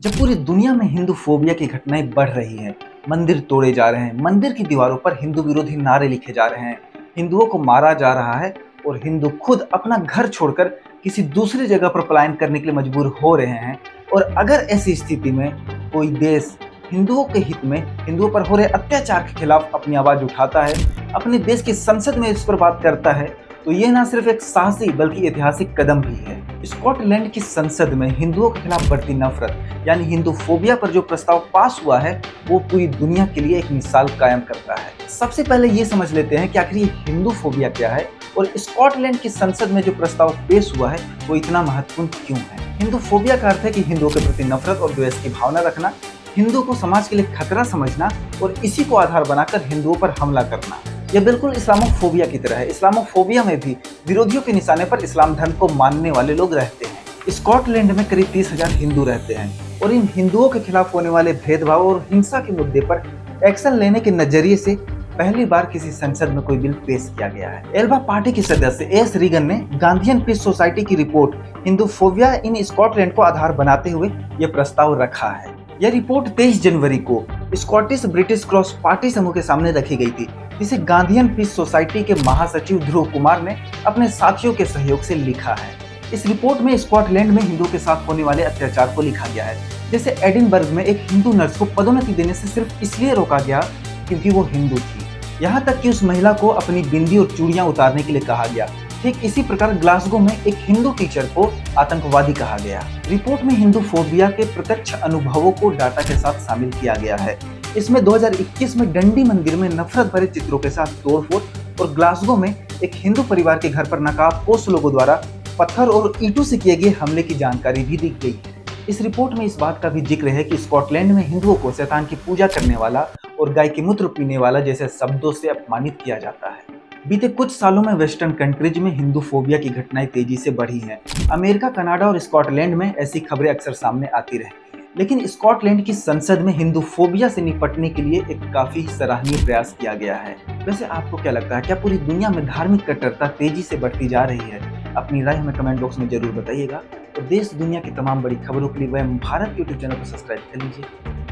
जब पूरी दुनिया में हिंदू फोबिया की घटनाएं बढ़ रही हैं, मंदिर तोड़े जा रहे हैं, मंदिर की दीवारों पर हिंदू विरोधी नारे लिखे जा रहे हैं, हिंदुओं को मारा जा रहा है और हिंदू खुद अपना घर छोड़कर किसी दूसरी जगह पर पलायन करने के लिए मजबूर हो रहे हैं। और अगर ऐसी स्थिति में कोई देश हिंदुओं के हित में हिंदुओं पर हो रहे अत्याचार के खिलाफ अपनी आवाज उठाता है, अपने देश की संसद में इस पर बात करता है, तो ये न सिर्फ एक साहसी बल्कि ऐतिहासिक कदम भी है। स्कॉटलैंड की संसद में हिंदुओं के खिलाफ बढ़ती नफरत यानी हिंदू फोबिया पर जो प्रस्ताव पास हुआ है वो पूरी दुनिया के लिए एक मिसाल कायम करता है। सबसे पहले ये समझ लेते हैं कि आखिर ये हिंदू फोबिया क्या है और स्कॉटलैंड की संसद में जो प्रस्ताव पेश हुआ है वो इतना महत्वपूर्ण क्यों है। हिंदू फोबिया का अर्थ है कि हिंदुओं के प्रति नफरत और द्वेष की भावना रखना, हिंदुओं को समाज के लिए खतरा समझना और इसी को आधार बनाकर हिंदुओं पर हमला करना। यह बिल्कुल इस्लामोफोबिया की तरह है। इस्लामोफोबिया में भी विरोधियों के निशाने पर इस्लाम धर्म को मानने वाले लोग रहते हैं। स्कॉटलैंड में करीब 30,000 हिंदू रहते हैं और इन हिंदुओं के खिलाफ होने वाले भेदभाव और हिंसा के मुद्दे पर एक्शन लेने के नजरिए से पहली बार किसी संसद में कोई बिल पेश किया गया है। एल्बा पार्टी के सदस्य एस रीगन ने गांधीयन पीस सोसाइटी की रिपोर्ट हिंदू फोबिया इन स्कॉटलैंड को आधार बनाते हुए यह प्रस्ताव रखा है। यह रिपोर्ट 23 जनवरी को स्कॉटिश ब्रिटिश क्रॉस पार्टी समूह के सामने रखी गई थी, जिसे गांधीयन पीस सोसाइटी के महासचिव ध्रुव कुमार ने अपने साथियों के सहयोग से लिखा है। इस रिपोर्ट में स्कॉटलैंड में हिंदुओं के साथ होने वाले अत्याचार को लिखा गया है। जैसे एडिनबर्ग में एक हिंदू नर्स को पदोन्नति देने से सिर्फ इसलिए रोका गया क्योंकि वो हिंदू थी। यहाँ तक कि उस महिला को अपनी बिंदी और चूड़ियां उतारने के लिए कहा गया। ठीक इसी प्रकार ग्लासगो में एक हिंदू टीचर को आतंकवादी कहा गया। रिपोर्ट में हिंदू फोबिया के प्रत्यक्ष अनुभवों को डाटा के साथ शामिल किया गया है। इसमें 2021 में डंडी मंदिर में नफरत भरे चित्रों के साथ तोड़फोड़ और ग्लासगो में एक हिंदू परिवार के घर पर नकाबपोश लोगों द्वारा पत्थर और ईंटों से किए गए हमले की जानकारी भी दी गई है। इस रिपोर्ट में इस बात का भी जिक्र है कि स्कॉटलैंड में हिंदुओं को शैतान की पूजा करने वाला और गाय के मूत्र पीने वाला जैसे शब्दों से अपमानित किया जाता है। बीते कुछ सालों में वेस्टर्न कंट्रीज में हिंदू फोबिया की घटनाएं तेजी से बढ़ी हैं। अमेरिका, कनाडा और स्कॉटलैंड में ऐसी खबरें अक्सर सामने आती रहती हैं। लेकिन स्कॉटलैंड की संसद में हिंदू फोबिया से निपटने के लिए एक काफी सराहनीय प्रयास किया गया है। वैसे आपको क्या लगता है, क्या पूरी दुनिया में धार्मिक कट्टरता तेजी से बढ़ती जा रही है? अपनी राय हमें कमेंट बॉक्स में जरूर बताइएगा। और देश दुनिया की तमाम बड़ी खबरों के लिए वह भारत यूट्यूब चैनल को सब्सक्राइब कर लीजिए।